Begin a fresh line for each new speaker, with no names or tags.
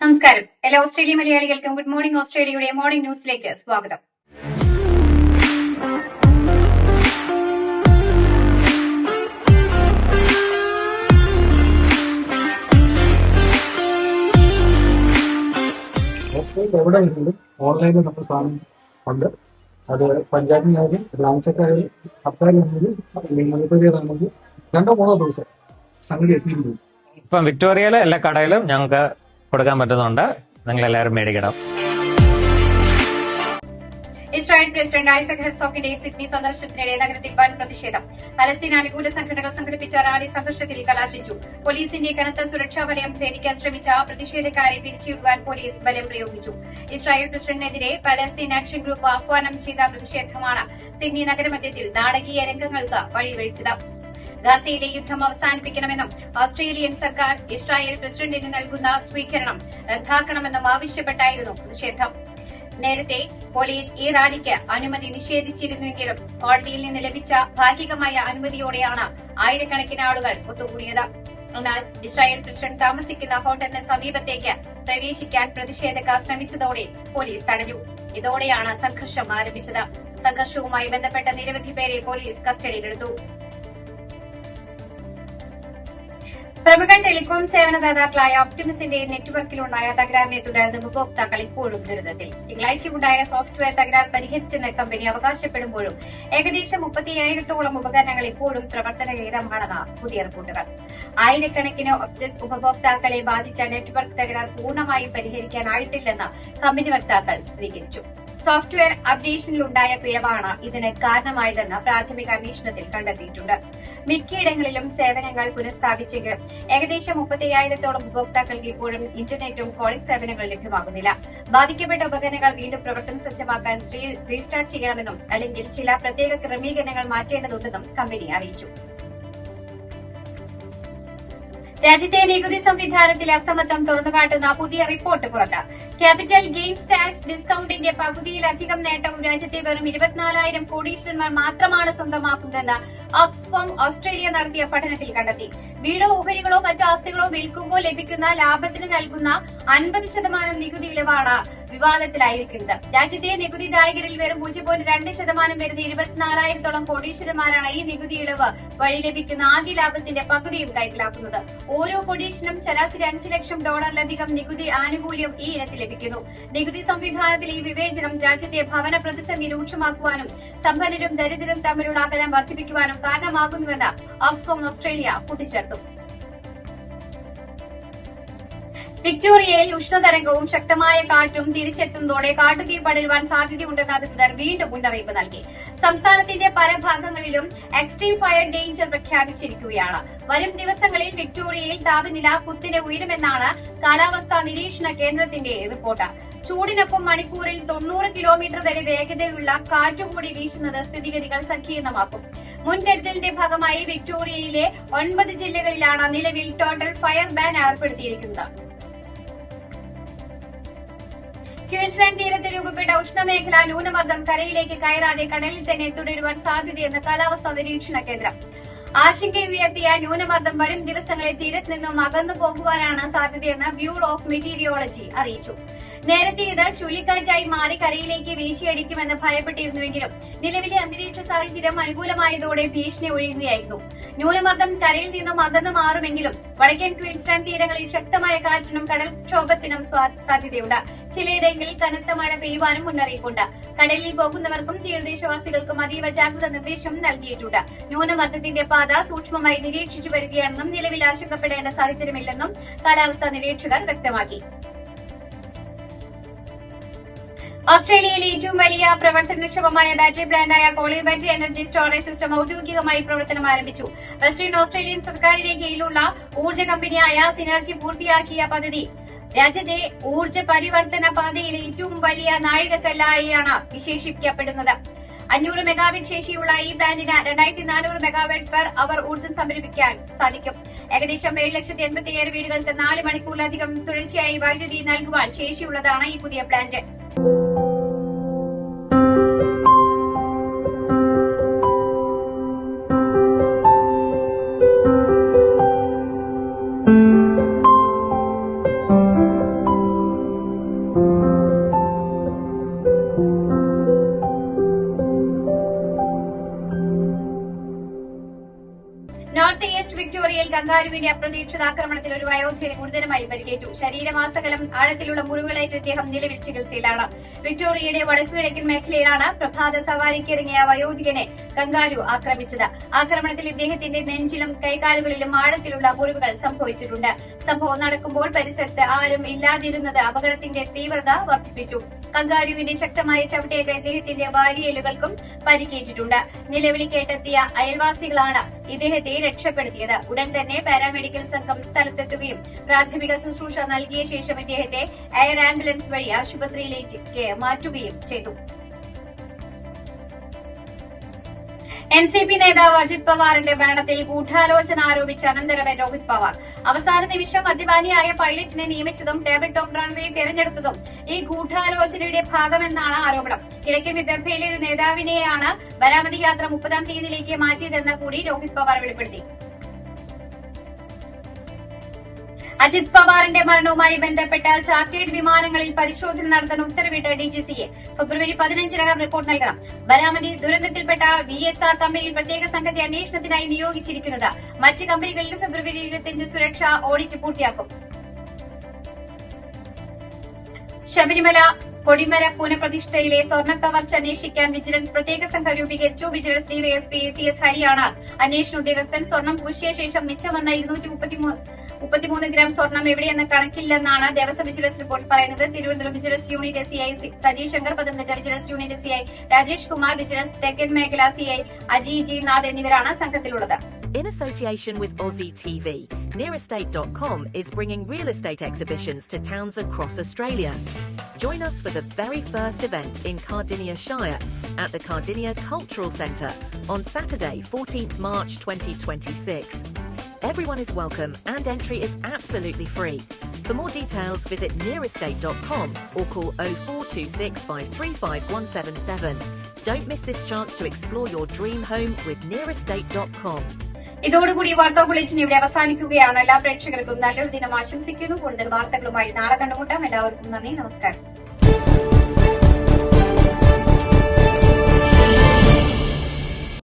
നമസ്കാരം. എല്ലാ ഓസ്ട്രേലിയ മലയാളികൾക്കും ഗുഡ് മോർണിംഗ് ഓസ്ട്രേലിയയുടെ മോർണിംഗ് ന്യൂസിലേക്ക് സ്വാഗതം.
എവിടെ ഉണ്ടെങ്കിലും ഓൺലൈനിൽ നമ്മൾ സാധനം ഉണ്ട്. അത് പഞ്ചായത്തിനായാലും ബ്രാഞ്ചൊക്കെയായാലും സർക്കാരാണെങ്കിലും മുനിസിപ്പാലിറ്റിയാണെങ്കിൽ 2-3 ദിവസം സംഗതി എത്തിയിരുന്നു.
ഇപ്പം വിക്ടോറിയയിലെ എല്ലാ കടയിലും ഞങ്ങൾക്ക് കൊടുക്കാൻ പറ്റുന്നുണ്ട്. നിങ്ങൾ എല്ലാവരും മേടിക്കണം.
ഇസ്രായേൽ പ്രസിഡന്റ് ഐസക് ഹെർസോഗിന്റെ സിഡ്നി സന്ദർശനത്തിനിടെ നഗരത്തിൽ വൻ പ്രതിഷേധം. പലസ്തീൻ അനുകൂല സംഘടനകൾ സംഘടിപ്പിച്ച റാലി സംഘർഷത്തിൽ കലാശിച്ചു. പോലീസിന്റെ കനത്ത സുരക്ഷാ വലയം ഭേദിക്കാൻ ശ്രമിച്ച പ്രതിഷേധക്കാരെ പിരിച്ചുവിടുവാൻ പോലീസ് ബലം പ്രയോഗിച്ചു. ഇസ്രായേൽ പ്രസിഡന്റിനെതിരെ പലസ്തീൻ ആക്ഷൻ ഗ്രൂപ്പ് ആഹ്വാനം ചെയ്ത പ്രതിഷേധമാണ് സിഡ്നി നഗരമധ്യത്തിൽ നാടകീയ രംഗങ്ങൾക്ക് വഴിവെച്ചത്. ഗാസയിലെ യുദ്ധം അവസാനിപ്പിക്കണമെന്നും ഓസ്ട്രേലിയൻ സർക്കാർ ഇസ്രായേൽ പ്രസിഡന്റിന് നൽകുന്ന സ്വീകരണം റദ്ദാക്കണമെന്നും ആവശ്യപ്പെട്ടായിരുന്നു പ്രതിഷേധം. നേരത്തെ പോലീസ് ഈ റാലിക്ക് അനുമതി നിഷേധിച്ചിരുന്നുവെങ്കിലും കോടതിയിൽ നിന്ന് ലഭിച്ച ഭാഗികമായ അനുമതിയോടെയാണ് ആയിരക്കണക്കിന് ആളുകൾ ഒത്തുകൂടിയത്. എന്നാൽ ഇസ്രായേൽ പ്രസിഡന്റ് താമസിക്കുന്ന ഹോട്ടലിന് സമീപത്തേക്ക് പ്രവേശിക്കാൻ പ്രതിഷേധക്കാർ ശ്രമിച്ചതോടെ പോലീസ് തടഞ്ഞു. ഇതോടെയാണ് സംഘർഷം ആരംഭിച്ചത്. സംഘർഷവുമായി ബന്ധപ്പെട്ട നിരവധി പേരെ പോലീസ് കസ്റ്റഡിയിലെടുത്തു. പ്രമുഖ ടെലികോം സേവനദാതാക്കളായ ഒപ്റ്റിമസിന്റെ നെറ്റ്വർക്കിലുണ്ടായ തകരാറിനെ തുടർന്ന് ഉപഭോക്താക്കൾ ഇപ്പോഴും ദുരിതത്തിൽ. തിങ്കളാഴ്ചയുണ്ടായ സോഫ്റ്റ്വെയർ തകരാർ പരിഹരിച്ചെന്ന് കമ്പനി അവകാശപ്പെടുമ്പോഴും ഏകദേശം 30,000-ഓളം ഉപകരണങ്ങൾ ഇപ്പോഴും പ്രവർത്തനരഹിതമാണെന്ന് പുതിയ റിപ്പോർട്ടുകൾ. ആയിരക്കണക്കിന് ഒപ്റ്റിമസ് ഉപഭോക്താക്കളെ ബാധിച്ച നെറ്റ്വർക്ക് തകരാർ പൂർണ്ണമായും പരിഹരിക്കാനായിട്ടില്ലെന്ന് കമ്പനി വക്താക്കൾ സ്ഥിരീകരിച്ചു. സോഫ്റ്റ്വെയർ അപ്ഡേഷനിലുണ്ടായ പിഴവാണ് ഇതിന് കാരണമായതെന്ന് പ്രാഥമിക അന്വേഷണത്തിൽ കണ്ടെത്തിയിട്ടുണ്ട്. മിക്കയിടങ്ങളിലും സേവനങ്ങൾ പുനഃസ്ഥാപിച്ചെങ്കിലും ഏകദേശം 30,000-ഓളം ഉപഭോക്താക്കൾക്ക് ഇപ്പോഴും ഇന്റർനെറ്റും കോളിംഗ് സേവനങ്ങൾ ലഭ്യമാകുന്നില്ല. ബാധിക്കപ്പെട്ട ഉപകരണങ്ങൾ വീണ്ടും പ്രവർത്തന സജ്ജമാക്കാൻ റീസ്റ്റാർട്ട് ചെയ്യണമെന്നും അല്ലെങ്കിൽ ചില പ്രത്യേക ക്രമീകരണങ്ങൾ മാറ്റേണ്ടതുണ്ടെന്നും കമ്പനി അറിയിച്ചു. രാജ്യത്തെ നികുതി സംവിധാനത്തിലെ അസമത്വം തുറന്നുകാട്ടുന്ന പുതിയ റിപ്പോർട്ട് പുറത്ത്. ക്യാപിറ്റൽ ഗെയിൻസ് ടാക്സ് ഡിസ്കൌണ്ടിന്റെ പകുതിയിലധികം നേട്ടവും രാജ്യത്തെ വെറും 24,000 കോടീശ്വരന്മാർ മാത്രമാണ് സ്വന്തമാക്കുന്നതെന്ന് ഓക്സ്ഫാം ഓസ്ട്രേലിയ നടത്തിയ പഠനത്തിൽ കണ്ടെത്തി. വീടോ ഓഹരികളോ മറ്റു ആസ്തികളോ വിൽക്കുമ്പോൾ ലഭിക്കുന്ന ലാഭത്തിന് നൽകുന്ന 50% നികുതി ഇളവാണ് വിവാദത്തിലായിരിക്കുന്നത്. രാജ്യത്തെ നികുതിദായകരിൽ വെറും 0.2% വരുന്ന 24,000-ഓളം കോടീശ്വരന്മാരാണ് ഈ നികുതി ഇളവ് വഴി ലഭിക്കുന്ന ആകെ ലാഭത്തിന്റെ പകുതിയും കൈക്കലാക്കുന്നത്. ഓരോ കോടീശ്വരനും ശരാശരി $5 ലക്ഷം നികുതി ആനുകൂല്യം ഈ ഇനത്തിൽ ലഭിക്കുന്നു. നികുതി സംവിധാനത്തിലെ ഈ വിവേചനം രാജ്യത്തെ ഭവന പ്രതിസന്ധി രൂക്ഷമാക്കുവാനും സമ്പന്നരും ദരിദ്രരും തമ്മിലുള്ള അകലം വർദ്ധിപ്പിക്കുവാനും കാരണമാകുന്നുവെന്ന് ഓക്സ്ഫാം ഓസ്ട്രേലിയ കൂട്ടിച്ചേർത്തു. വിക്ടോറിയയിൽ ഉഷ്ണതരംഗവും ശക്തമായ കാറ്റും തിരിച്ചെത്തുന്നതോടെ കാട്ടുതീ പടരുവാൻ സാധ്യതയുണ്ടെന്ന് അധികൃതർ വീണ്ടും മുന്നറിയിപ്പ് നൽകി. സംസ്ഥാനത്തിന്റെ പല ഭാഗങ്ങളിലും എക്സ്ട്രീം ഫയർ ഡേഞ്ചർ പ്രഖ്യാപിച്ചിരിക്കുകയാണ്. വരും ദിവസങ്ങളിൽ വിക്ടോറിയയിൽ താപനില കുത്തിനെ ഉയരുമെന്നാണ് കാലാവസ്ഥാ നിരീക്ഷണ കേന്ദ്രത്തിന്റെ റിപ്പോർട്ട്. ചൂടിനൊപ്പം മണിക്കൂറിൽ 90 കിലോമീറ്റർ വരെ വേഗതയുള്ള കാറ്റുകൂടി വീശുന്നത് സ്ഥിതിഗതികൾ സങ്കീർണമാക്കും. മുൻകരുതലിന്റെ ഭാഗമായി വിക്ടോറിയയിലെ 9 ജില്ലകളിലാണ് നിലവിൽ ടോട്ടൽ ഫയർ ബാൻ ഏർപ്പെടുത്തിയിരിക്കുന്നത്. ക്വീൻസ്ലാൻഡ് തീരത്ത് രൂപപ്പെട്ട ഉഷ്ണമേഖല ന്യൂനമർദ്ദം കരയിലേക്ക് കയറാതെ കടലിൽ തന്നെ തുടരുവാൻ സാധ്യതയെന്ന് കാലാവസ്ഥാ നിരീക്ഷണ കേന്ദ്രം. ആശങ്കയുയർത്തിയ ന്യൂനമർദ്ദം വരും ദിവസങ്ങളിൽ തീരത്ത് നിന്നും അകന്നു പോകുവാനാണ് സാധ്യതയെന്ന് ബ്യൂറോ ഓഫ് മെറ്റീരിയോളജി അറിയിച്ചു. നേരത്തെ ഇത് ചുഴലിക്കാറ്റായി മാറി കരയിലേക്ക് വീശിയടിക്കുമെന്ന് ഭയപ്പെട്ടിരുന്നുവെങ്കിലും നിലവിലെ അന്തരീക്ഷ സാഹചര്യം അനുകൂലമായതോടെ ഭീഷണി ഒഴിയുകയായിരുന്നു. ന്യൂനമർദ്ദം കരയിൽ നിന്നും അകന്നു മാറുമെങ്കിലും വടക്കൻ ക്വീൻസ്ലാൻഡ് തീരങ്ങളിൽ ശക്തമായ കാറ്റിനും കടൽക്ഷോഭത്തിനും സാധ്യതയുണ്ട്. ചിലയിടങ്ങളിൽ കനത്ത മഴ പെയ്യുവാനും മുന്നറിയിപ്പുണ്ട്. കടലിൽ പോകുന്നവർക്കും തീരദേശവാസികൾക്കും അതീവ ജാഗ്രത നിർദ്ദേശം നൽകിയിട്ടുണ്ട്. ന്യൂനമർദ്ദത്തിന്റെ പാത സൂക്ഷ്മമായി നിരീക്ഷിച്ചു വരികയാണെന്നും നിലവിൽ ആശങ്കപ്പെടേണ്ട സാഹചര്യമില്ലെന്നും കാലാവസ്ഥാ നിരീക്ഷകർ വ്യക്തമാക്കി. ഓസ്ട്രേലിയയിലെ ഏറ്റവും വലിയ പ്രവർത്തനക്ഷമമായ ബാറ്ററി പ്ലാന്റായ കോളി ബാറ്ററി എനർജി സ്റ്റോറേജ് സിസ്റ്റം ഔദ്യോഗികമായി പ്രവർത്തനം ആരംഭിച്ചു. വെസ്റ്റേൺ ഓസ്ട്രേലിയൻ സർക്കാരിന്റെ കീഴിലുള്ള ഊർജ്ജ കമ്പനിയായ സിനർജി പൂർത്തിയാക്കിയ പദ്ധതി രാജ്യത്തെ ഊർജ്ജ പരിവർത്തന പാതയിലെ ഏറ്റവും വലിയ നാഴികക്കല്ലായാണ് വിശേഷിപ്പിക്കപ്പെടുന്നത്. 500 മെഗാവാട്ട് ശേഷിയുള്ള ഈ പ്ലാന്റിന് 2400 മെഗാവാട്ട് പെർ അവർ ഊർജ്ജം സംഭരിപ്പിക്കാൻ സാധിക്കും. ഏകദേശം 7,87,000 വീടുകൾക്ക് 4 മണിക്കൂറിലധികം തുടർച്ചയായി വൈദ്യുതി നൽകുവാൻ ശേഷിയുള്ളതാണ് ഈ പുതിയ പ്ലാന്റ്. കങ്കാരുവിന്റെ അപ്രതീക്ഷിത ആക്രമണത്തിൽ ഒരു വയോധികന് ഗുരുതരമായി പരിക്കേറ്റു. ശരീരമാസകലം ആഴത്തിലുള്ള മുറിവുകളേറ്റ അദ്ദേഹം നിലവിൽ ചികിത്സയിലാണ്. വിക്ടോറിയയുടെ വടക്കുകിഴക്കൻ മേഖലയിലാണ് പ്രഭാത സവാരിക്കിറങ്ങിയ വയോധികനെ കങ്കാരു ആക്രമിച്ചത്. ആക്രമണത്തിൽ ഇദ്ദേഹത്തിന്റെ നെഞ്ചിലും കൈകാലുകളിലും ആഴത്തിലുള്ള മുറിവുകൾ സംഭവിച്ചിട്ടുണ്ട്. സംഭവം നടക്കുമ്പോൾ പരിസരത്ത് ആരും ഇല്ലാതിരുന്നത് അപകടത്തിന്റെ തീവ്രത വർദ്ധിപ്പിച്ചു. കങ്കാരുവിന്റെ ശക്തമായ ചവിട്ടേറ്റ് ഇദ്ദേഹത്തിന്റെ വാരിയെല്ലുകൾക്കും പരിക്കേറ്റിട്ടുണ്ട്. നിലവിളി കേട്ടെത്തിയ അയൽവാസികളാണ് ഇദ്ദേഹത്തെ രക്ഷപ്പെടുത്തിയത്. ഉടൻ തന്നെ പാരാമെഡിക്കൽ സംഘം സ്ഥലത്തെത്തുകയും പ്രാഥമിക ശുശ്രൂഷ നൽകിയ ശേഷം ഇദ്ദേഹത്തെ എയർ ആംബുലൻസ് വഴി ആശുപത്രിയിലേക്ക് മാറ്റുകയും ചെയ്തു. എൻസിപി നേതാവ് അജിത് പവാറിന്റെ മരണത്തിൽ ഗൂഢാലോചന ആരോപിച്ച് അനന്തരവൻ രോഹിത് പവാർ. അവസാന നിമിഷം മദ്യപാനിയായ പൈലറ്റിനെ നിയമിച്ചതും ഡേവിഡ് ടോം റൺവേ തെരഞ്ഞെടുത്തതും ഈ ഗൂഢാലോചനയുടെ ഭാഗമെന്നാണ് ആരോപണം. കിഴക്കൻ വിദർഭയിലെ ഒരു നേതാവിനെയാണ് ബരാമതി യാത്ര 30-ാം തീയതിയിലേക്ക് മാറ്റിയതെന്ന് കൂടി രോഹിത് പവാർ വെളിപ്പെടുത്തി. അജിത് പവാറിന്റെ മരണവുമായി ബന്ധപ്പെട്ട ചാർട്ടേഡ് വിമാനങ്ങളിൽ പരിശോധന നടത്താൻ ഉത്തരവിട്ട് ഡിജിസിഎ. ഫെബ്രുവരി 15-നകം റിപ്പോർട്ട് നൽകണം. ബരാമതി ദുരന്തത്തിൽപ്പെട്ട VSR കമ്പനിയിൽ പ്രത്യേക സംഘത്തെ അന്വേഷണത്തിനായി നിയോഗിച്ചിരിക്കുന്നത്. മറ്റ് കമ്പനികളിലും ഫെബ്രുവരി 25 സുരക്ഷാ ഓഡിറ്റ് പൂർത്തിയാക്കും. ശബരിമല കൊടിമര പുനഃപ്രതിഷ്ഠയിലെ സ്വർണ്ണ കവർച്ച അന്വേഷിക്കാൻ വിജിലൻസ് പ്രത്യേക സംഘം രൂപീകരിച്ചു. വിജിലൻസ് ഡിവൈഎസ്പി CS ഹരിയാണ് അന്വേഷണ ഉദ്യോഗസ്ഥൻ. സ്വർണം പൂശിയ ശേഷം മിച്ചം വന്ന 233 ഗ്രാം സ്വർണം എവിടെയെന്ന് കണക്കില്ലെന്നാണ് ദേവസ്വം വിജിലൻസ് റിപ്പോർട്ട് പറയുന്നത്. Thiruvananthapuram vigilance unit CI Sajeesh Shankar, Pathanamthitta vigilance unit CI Rajesh Kumar, vigilance തെക്കൻ മേഖല CI അജയ് G നാഥ് എന്നിവരാണ് സംഘത്തിലുള്ളത്.
In association with Aussie TV, Nearestate.com is bringing real estate exhibitions to towns across Australia. Join us for the very first event in Cardinia Shire at the Cardinia Cultural Centre on Saturday, 14th March 2026. Everyone is welcome and entry is absolutely free. For more details, visit Nearestate.com or call 0426 535 177. Don't miss this chance to explore your dream home with Nearestate.com.
ഇതോടുകൂടി വാർത്താ bulletin ഇവിടെ അവസാനിക്കുകയാണ്. എല്ലാ പ്രേക്ഷകർക്കും നല്ലൊരു ദിനം ആശംസിക്കുന്നു. കൂടുതൽ വാർത്തകളുമായി നാളെ കണ്ടുമുട്ടാം. എല്ലാവർക്കും നന്ദി, നമസ്കാരം.